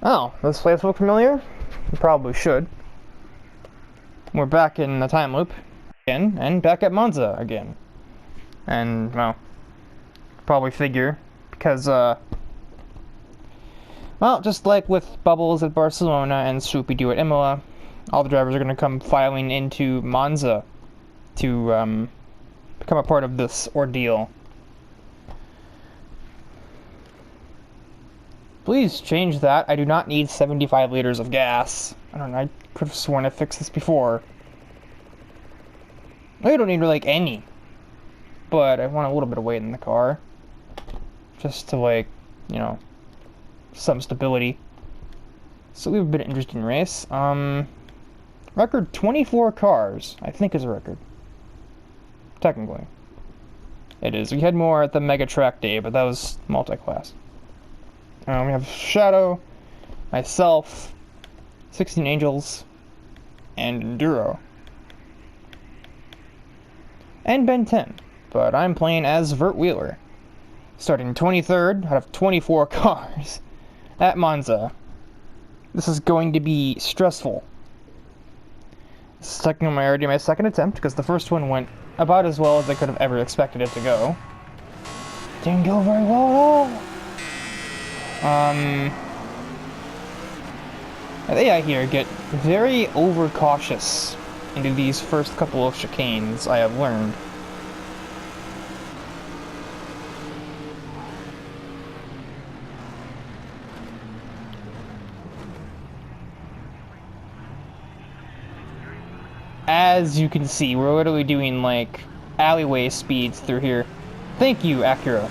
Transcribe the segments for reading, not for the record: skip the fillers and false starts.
Oh, this place look familiar? You probably should. We're back in the time loop again, and back at Monza again. And, well, probably figure, because, well, just like with Bubbles at Barcelona and Swoopy-Doo at Imola, all the drivers are going to come filing into Monza to, become a part of this ordeal. Please change that. I do not need 75 liters of gas. I don't know, I could have sworn I fixed this before. I don't need, like, any. But I want a little bit of weight in the car. Just to, like, you know, some stability. So we've been an interesting race. Record 24 cars, I think is a record. Technically. It is. We had more at the Mega Track Day, but that was multi-class. We have Shadow, myself, 16 Angels, and Enduro. And Ben 10, but I'm playing as Vert Wheeler. Starting 23rd out of 24 cars at Monza. This is going to be stressful. This is technically already my second attempt, because the first one went about as well as I could have ever expected it to go. Didn't go very well at all. The AI here get very overcautious into these first couple of chicanes, I have learned. As you can see, we're literally doing, like, alleyway speeds through here. Thank you, Acura.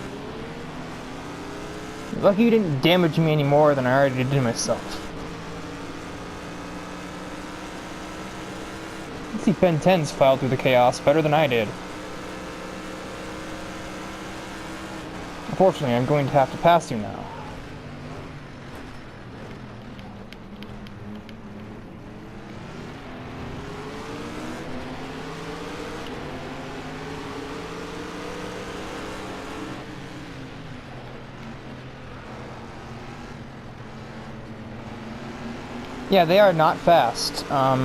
Lucky you didn't damage me any more than I already did to myself. Let's see, Ben 10's filed through the chaos better than I did. Unfortunately, I'm going to have to pass you now. Yeah, they are not fast. I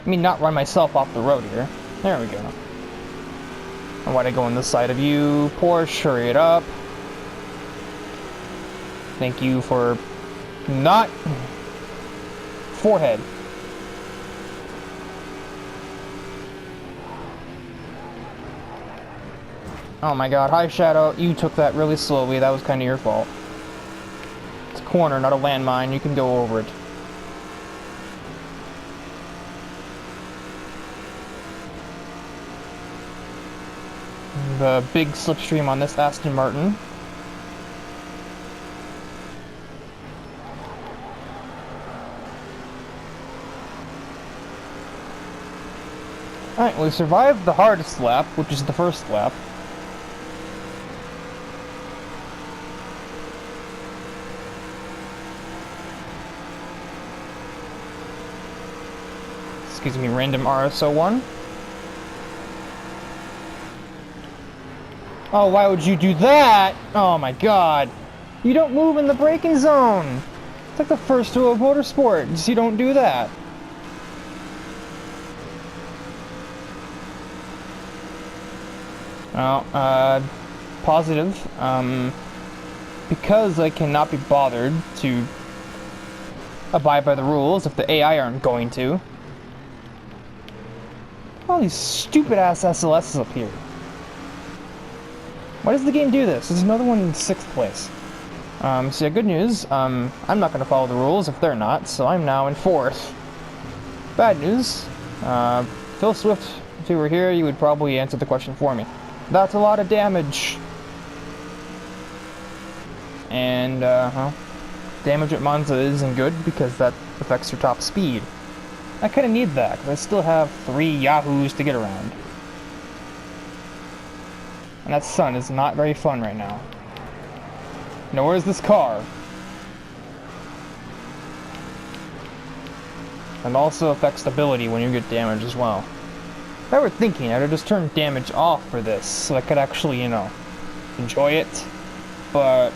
mean, not run myself off the road here. There we go. And why'd I go on this side of you? Porsche, hurry it up. Thank you for not... Forehead. Oh my god, hi Shadow. You took that really slowly. That was kind of your fault. It's a corner, not a landmine. You can go over it. The big slipstream on this Aston Martin. Alright, we survived the hardest lap, which is the first lap. Excuse me, random RSO1. Oh, why would you do that? Oh my god. You don't move in the braking zone. It's like the first rule of motorsport. Just you don't do that. Well, positive. Because I cannot be bothered to abide by the rules if the AI aren't going to. All these stupid ass SLSs up here. Why does the game do this? There's another one in 6th place. So yeah, good news. I'm not going to follow the rules if they're not, so I'm now in 4th. Bad news. Phil Swift, if you were here, you would probably answer the question for me. That's a lot of damage. And, damage at Monza isn't good because that affects your top speed. I kind of need that, because I still have 3 Yahoos to get around. And that sun is not very fun right now. Nor is this car. And also affects stability when you get damage as well. If I were thinking, I'd have just turned damage off for this, so I could actually, you know, enjoy it. But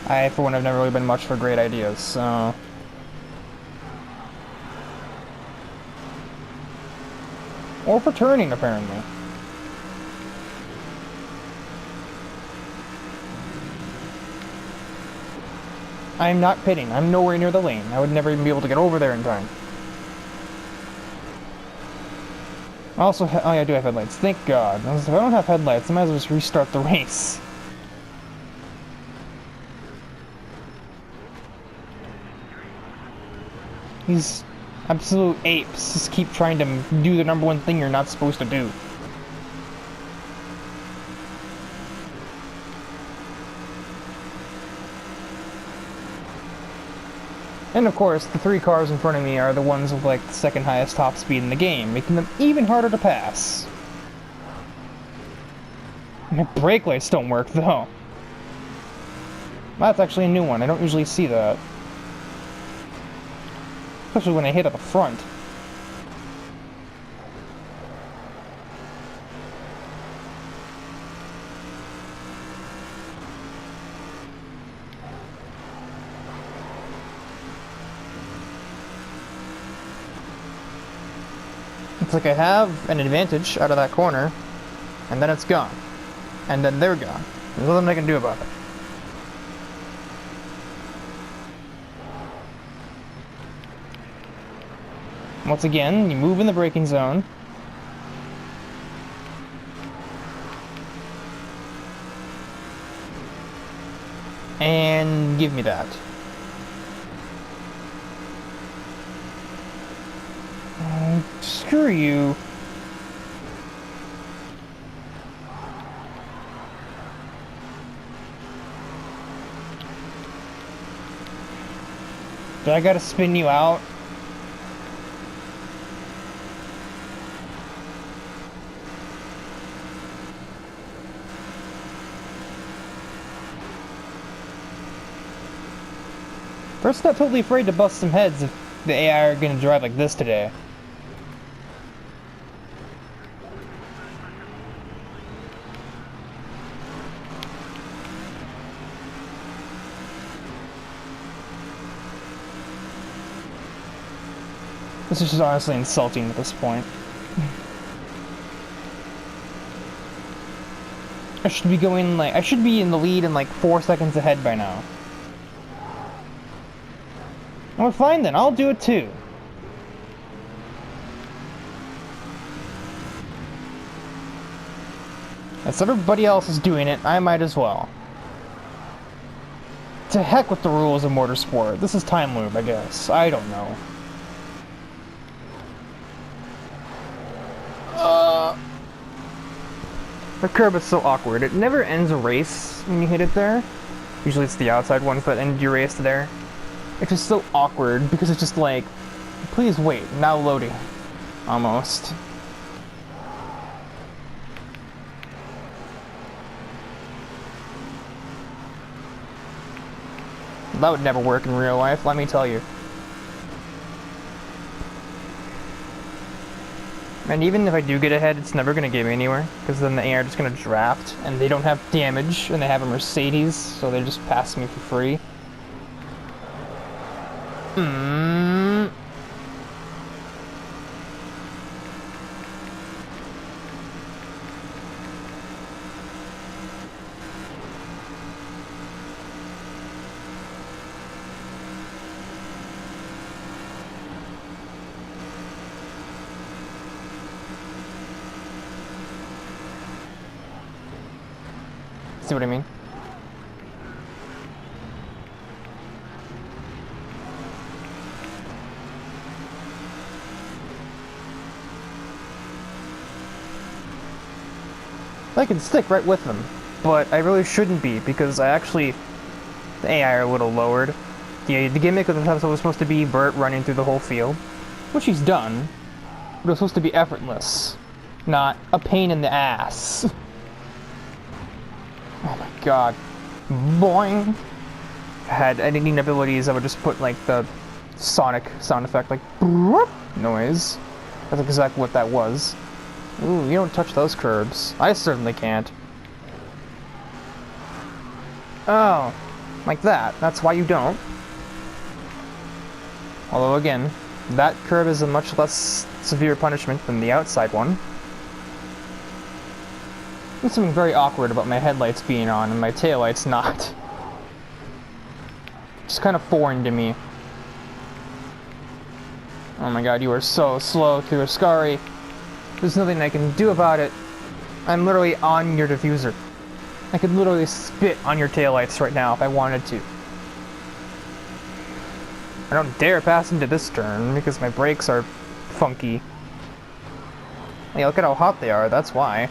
I, for one, have never really been much for great ideas, so... Or for turning, apparently. I'm not pitting. I'm nowhere near the lane. I would never even be able to get over there in time. Also, oh yeah, I do have headlights. Thank God. If I don't have headlights, I might as well just restart the race. These absolute apes just keep trying to do the #1 thing you're not supposed to do. And of course, the 3 cars in front of me are the ones with like the second highest top speed in the game, making them even harder to pass. My brake lights don't work though. That's actually a new one. I don't usually see that. Especially when I hit at the front. It's like I have an advantage out of that corner, and then it's gone. And then they're gone. There's nothing I can do about it. Once again, you move in the braking zone. And give me that. Oh, screw you. Do I gotta spin you out? Vert's not totally afraid to bust some heads if the AI are gonna drive like this today. This is just honestly insulting at this point. I should be going like, I should be in the lead and like 4 seconds ahead by now. Well, fine then, I'll do it too. As everybody else is doing it, I might as well. To heck with the rules of motorsport. This is time loop, I guess. I don't know. The curb is so awkward. It never ends a race when you hit it there. Usually it's the outside ones that end your race there. It's just so awkward because it's just like, please wait, now loading. Almost. That would never work in real life, let me tell you. And even if I do get ahead, it's never going to get me anywhere, because then the AI are just going to draft, and they don't have damage, and they have a Mercedes, so they just pass me for free. See what I mean? I can stick right with them, but I really shouldn't be, because I actually, the AI are a little lowered. The gimmick of the episode was supposed to be Vert running through the whole field, which he's done, but it was supposed to be effortless, not a pain in the ass. Oh my god. Boing! If I had editing abilities, I would just put like the Sonic sound effect, like noise. That's exactly what that was. Ooh, you don't touch those curbs. I certainly can't. Oh. Like that. That's why you don't. Although, again, that curve is a much less severe punishment than the outside one. There's something very awkward about my headlights being on and my taillights not. It's kind of foreign to me. Oh my god, you are so slow, Kuroscari. There's nothing I can do about it. I'm literally on your diffuser. I could literally spit on your taillights right now if I wanted to. I don't dare pass into this turn because my brakes are funky. Hey, look at how hot they are, that's why.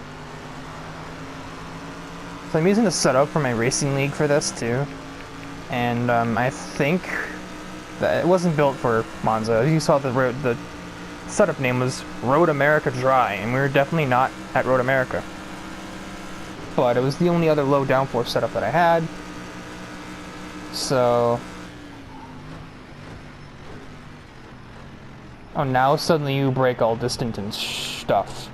So I'm using the setup for my racing league for this too. And I think that it wasn't built for Monza. As you saw, the setup name was Road America Dry, and we were definitely not at Road America. But it was the only other low downforce setup that I had. So... oh, now suddenly you break all distant and stuff.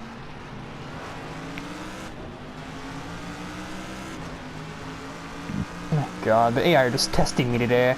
Oh god, the AI are just testing me today.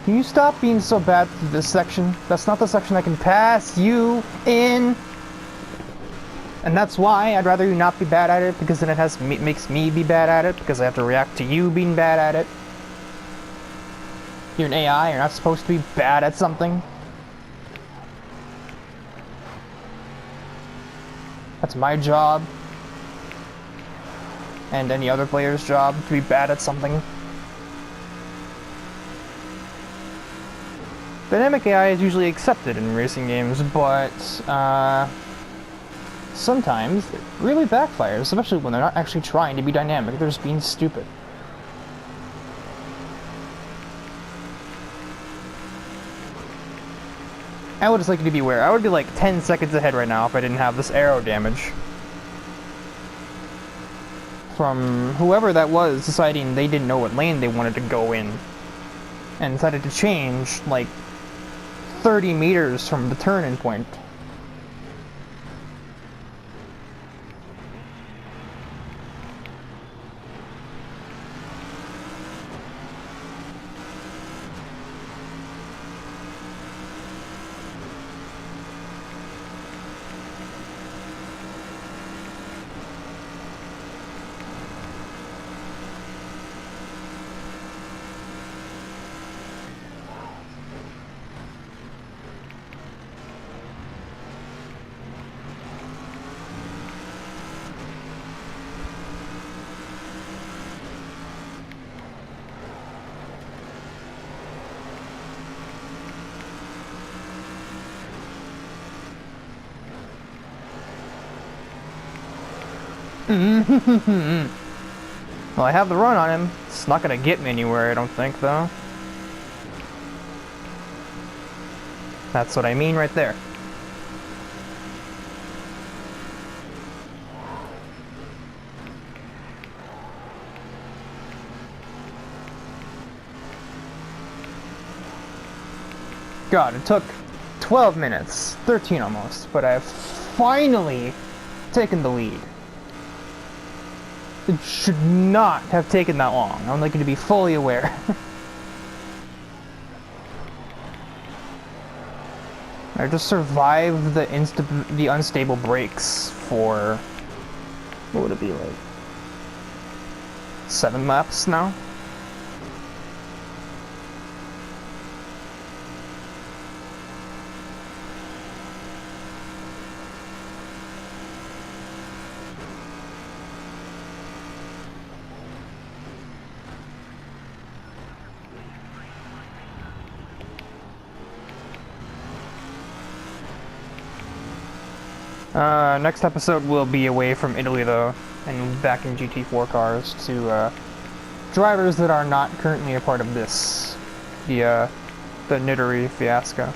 Can you stop being so bad through this section? That's not the section I can pass you in. And that's why I'd rather you not be bad at it, because then it makes me be bad at it, because I have to react to you being bad at it. You're an AI, you're not supposed to be bad at something. That's my job. And any other player's job to be bad at something. Dynamic AI is usually accepted in racing games, but sometimes it really backfires, especially when they're not actually trying to be dynamic, they're just being stupid. I would just like you to be aware, I would be like 10 seconds ahead right now if I didn't have this aero damage. From whoever that was deciding they didn't know what lane they wanted to go in. And decided to change, like, 30 meters from the turn-in point. Well, I have the run on him. It's not gonna get me anywhere, I don't think, though. That's what I mean right there. God, it took 12 minutes, 13 almost, but I've finally taken the lead. It should not have taken that long. I would like you to be fully aware. I just survived the unstable brakes for, what would it be, like 7 laps now? Next episode will be away from Italy, though. and back in GT4 cars to drivers that are not currently a part of this, the Nittery fiasco.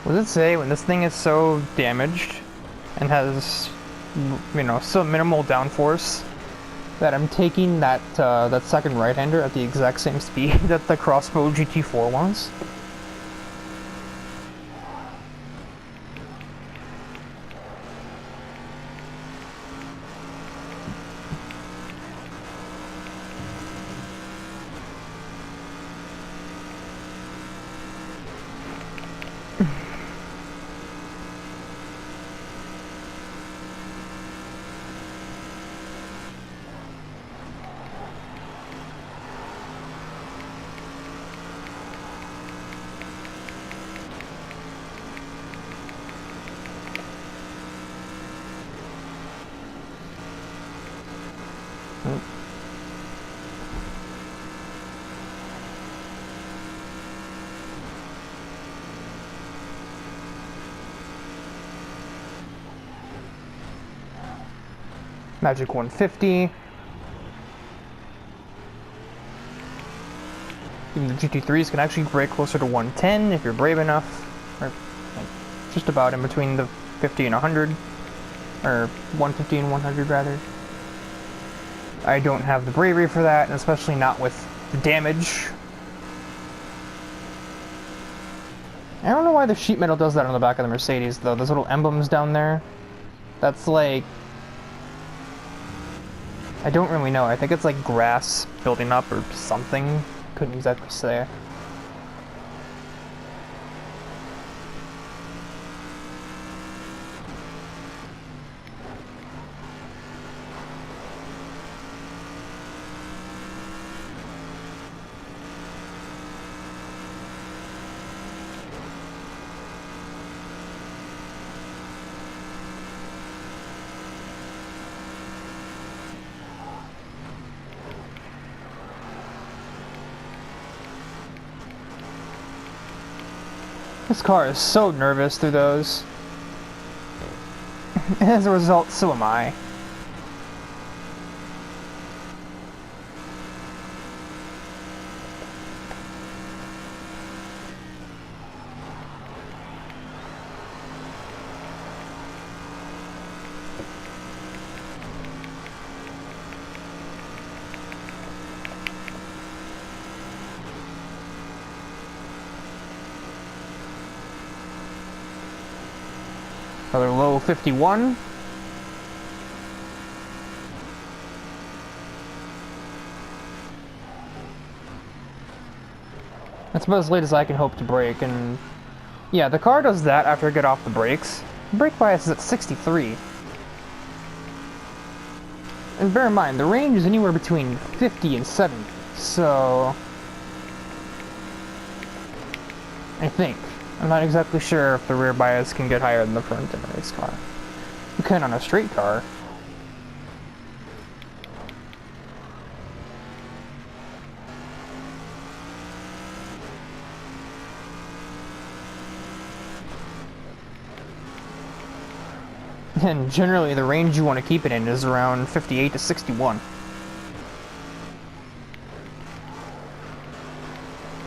What does it say when this thing is so damaged and has, you know, so minimal downforce that I'm taking that that second right-hander at the exact same speed that the Crossbow GT4 was? Magic 150. Even the GT3s can actually break closer to 110 if you're brave enough. Or like, just about in between the 50 and 100. Or 150 and 100 rather. I don't have the bravery for that, and especially not with the damage. I don't know why the sheet metal does that on the back of the Mercedes though. Those little emblems down there. That's like... I don't really know. I think it's like grass building up or something. Couldn't exactly say. This car is so nervous through those. As a result, so am I. Another low 51. That's about as late as I can hope to brake, and yeah, the car does that after I get off the brakes. Brake bias is at 63. And bear in mind, the range is anywhere between 50 and 70, so... I think. I'm not exactly sure if the rear bias can get higher than the front in a race car. You can on a straight car. And generally the range you want to keep it in is around 58 to 61.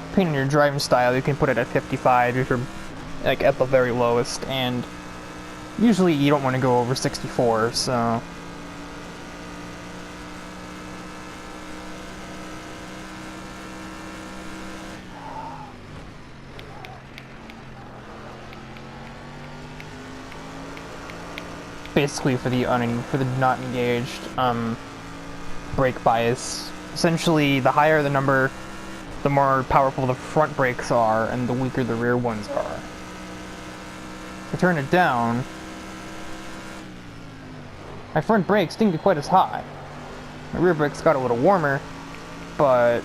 Depending on your driving style, you can put it at 55 if you're like at the very lowest, and usually you don't want to go over 64, so... Basically for the not engaged brake bias. Essentially, the higher the number, the more powerful the front brakes are, and the weaker the rear ones are. If I turn it down, my front brakes didn't get quite as high. My rear brakes got a little warmer, but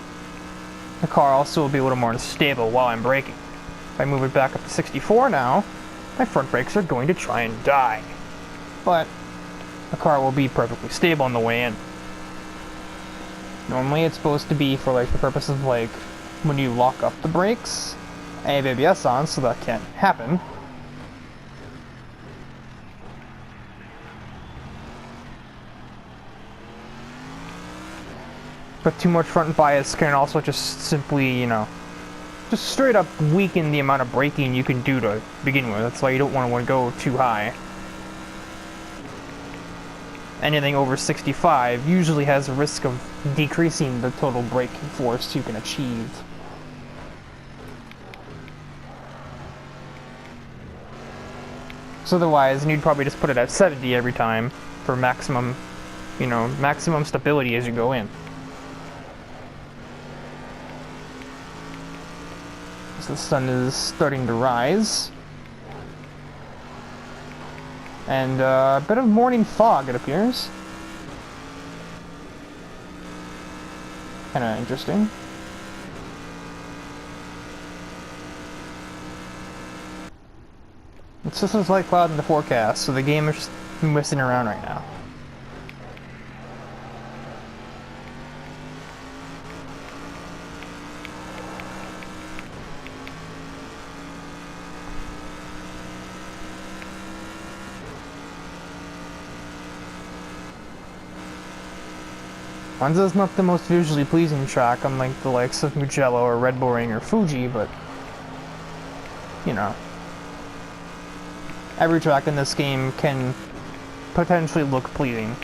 the car also will be a little more unstable while I'm braking. If I move it back up to 64 now, my front brakes are going to try and die. But the car will be perfectly stable on the way in. Normally it's supposed to be for like the purpose of like when you lock up the brakes. I have ABS on, so that can't happen. But too much front bias can also just simply, you know, just straight up weaken the amount of braking you can do to begin with. That's why you don't want to go too high. Anything over 65 usually has a risk of decreasing the total braking force you can achieve. So otherwise, you'd probably just put it at 70 every time for maximum, you know, maximum stability as you go in. So the sun is starting to rise. And a bit of morning fog, it appears. Kinda interesting. It's just a slight cloud in the forecast, so the game is just messing around right now. Monza is not the most visually pleasing track, unlike the likes of Mugello or Red Bull Ring or Fuji, but, you know, every track in this game can potentially look pleasing.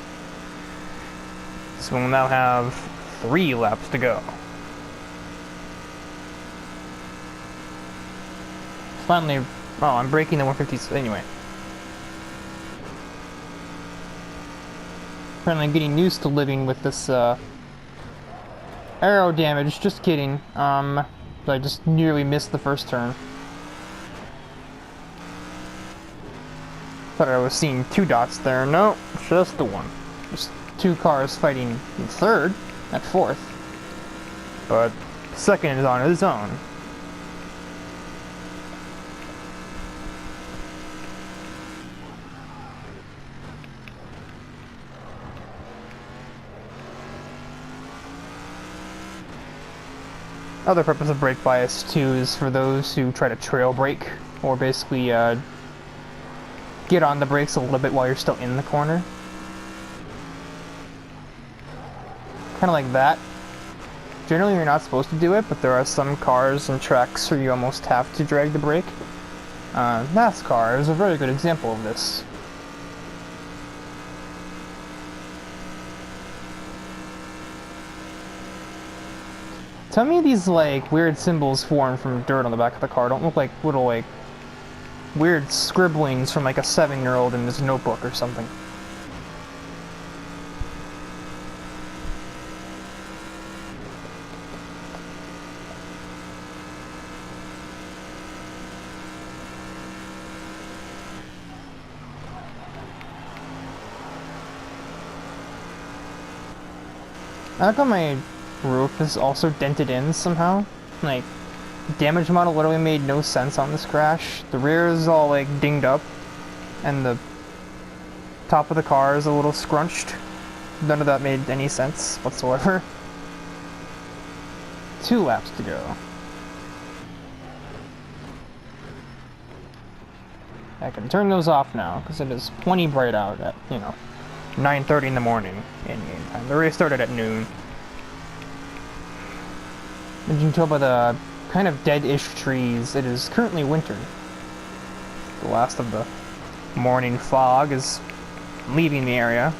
So we'll now have 3 laps to go. Finally, oh, I'm breaking the 150s anyway. Apparently I'm getting used to living with this aero damage. Just kidding. I just nearly missed the first turn. Thought I was seeing 2 dots there. No, just the one. Just 2 cars fighting in third at fourth. But second is on his own. Other purpose of brake bias too is for those who try to trail brake, or basically get on the brakes a little bit while you're still in the corner. Kind of like that. Generally you're not supposed to do it, but there are some cars and tracks where you almost have to drag the brake. NASCAR is a very good example of this. Tell me these, like, weird symbols formed from dirt on the back of the car don't look like little, like, weird scribblings from, like, a 7-year-old in his notebook or something. How come my roof is also dented in somehow? Like, damage model literally made no sense on this crash. The rear is all like dinged up, and the top of the car is a little scrunched. None of that made any sense whatsoever. 2 laps to go. I can turn those off now, because it is plenty bright out at, you know, 9:30 in the morning in game time. The race started at noon. As you can tell by the kind of dead-ish trees, it is currently winter. The last of the morning fog is leaving the area.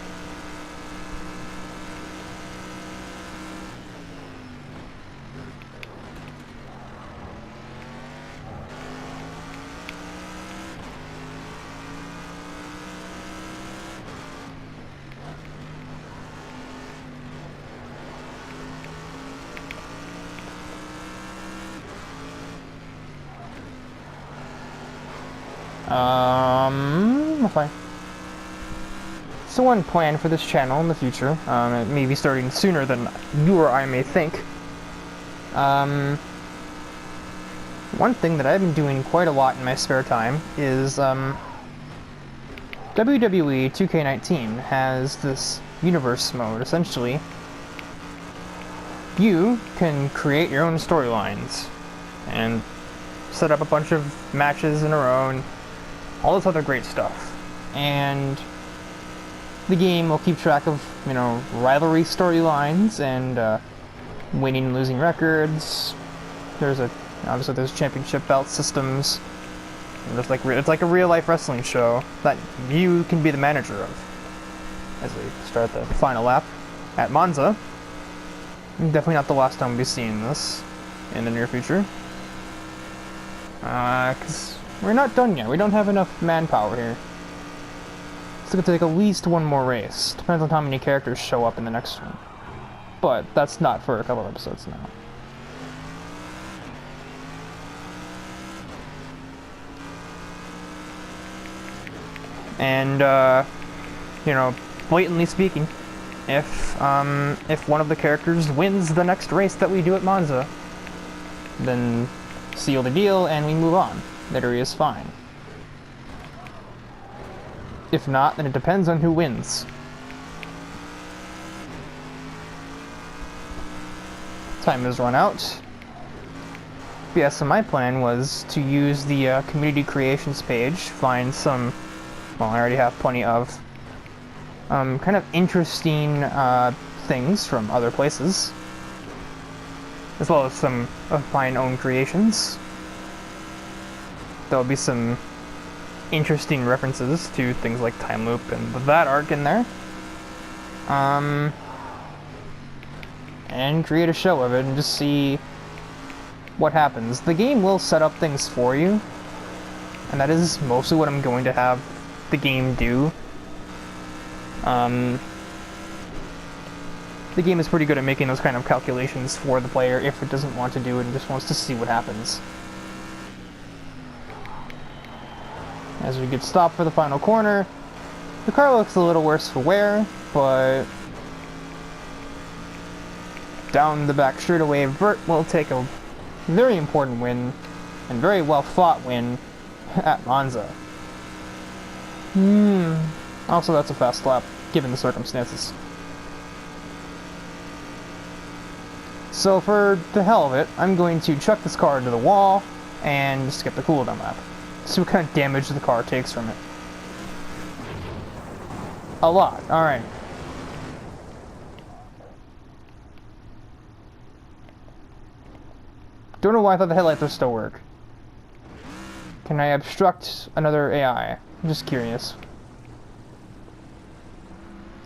Okay. So one plan for this channel in the future, it may be starting sooner than you or I may think, One thing that I've been doing quite a lot in my spare time is, WWE 2K19 has this universe mode, essentially. You can create your own storylines and set up a bunch of matches in a row and all this other great stuff. And the game will keep track of, you know, rivalry storylines and winning and losing records. Obviously there's championship belt systems. And it's like a real life wrestling show that you can be the manager of. As we start the final lap at Monza. Definitely not the last time we'll be seeing this in the near future. Because we're not done yet. We don't have enough manpower here. It's going to take at least one more race. Depends on how many characters show up in the next one. But that's not for a couple of episodes now. And, you know, blatantly speaking, if one of the characters wins the next race that we do at Monza, then seal the deal and we move on. Victory is fine. If not, then it depends on who wins. Time has run out. But yeah, so my plan was to use the community creations page, find some, well, I already have plenty of kind of interesting things from other places, as well as some of my own creations. There'll be some interesting references to things like Time Loop and that arc in there. And create a show of it and just see what happens. The game will set up things for you, and that is mostly what I'm going to have the game do. The game is pretty good at making those kind of calculations for the player if it doesn't want to do it and just wants to see what happens. As we get stopped for the final corner, the car looks a little worse for wear, but down the back straightaway, Vert will take a very important win, and very well fought win, at Monza. Also, that's a fast lap, given the circumstances. So for the hell of it, I'm going to chuck this car into the wall and skip the cooldown lap. See what kind of damage the car takes from it. A lot, alright. Don't know why I thought the headlights would still work. Can I obstruct another AI? I'm just curious.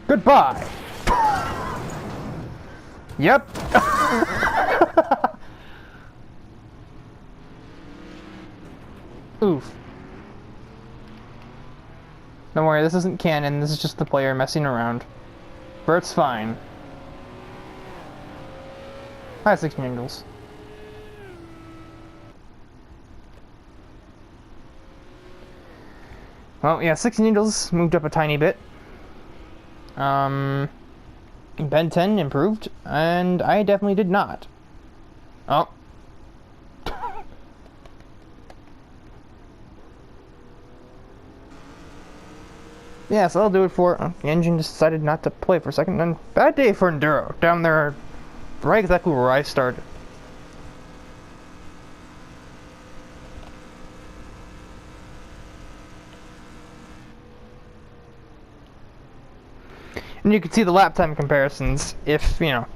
Goodbye! Yep. Oof. Don't worry, this isn't canon, this is just the player messing around. Bert's fine. Hi, 16 Angels. Well, yeah, 16 Angels moved up a tiny bit. Ben 10 improved, and I definitely did not. Oh. Yeah, so that'll do it for... the engine decided not to play for a second, and bad day for Enduro. Down there, right exactly where I started. And you can see the lap time comparisons if, you know,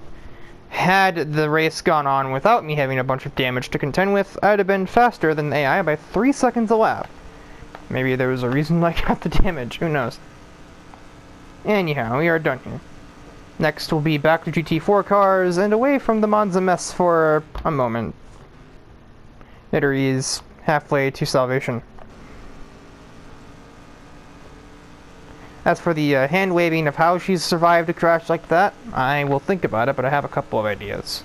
had the race gone on without me having a bunch of damage to contend with, I'd have been faster than the AI by 3 seconds a lap. Maybe there was a reason I got the damage, who knows. Anyhow, we are done here. Next we'll be back to GT4 cars and away from the Monza mess for a moment. Italy is halfway to salvation. As for the hand-waving of how she's survived a crash like that, I will think about it, but I have a couple of ideas.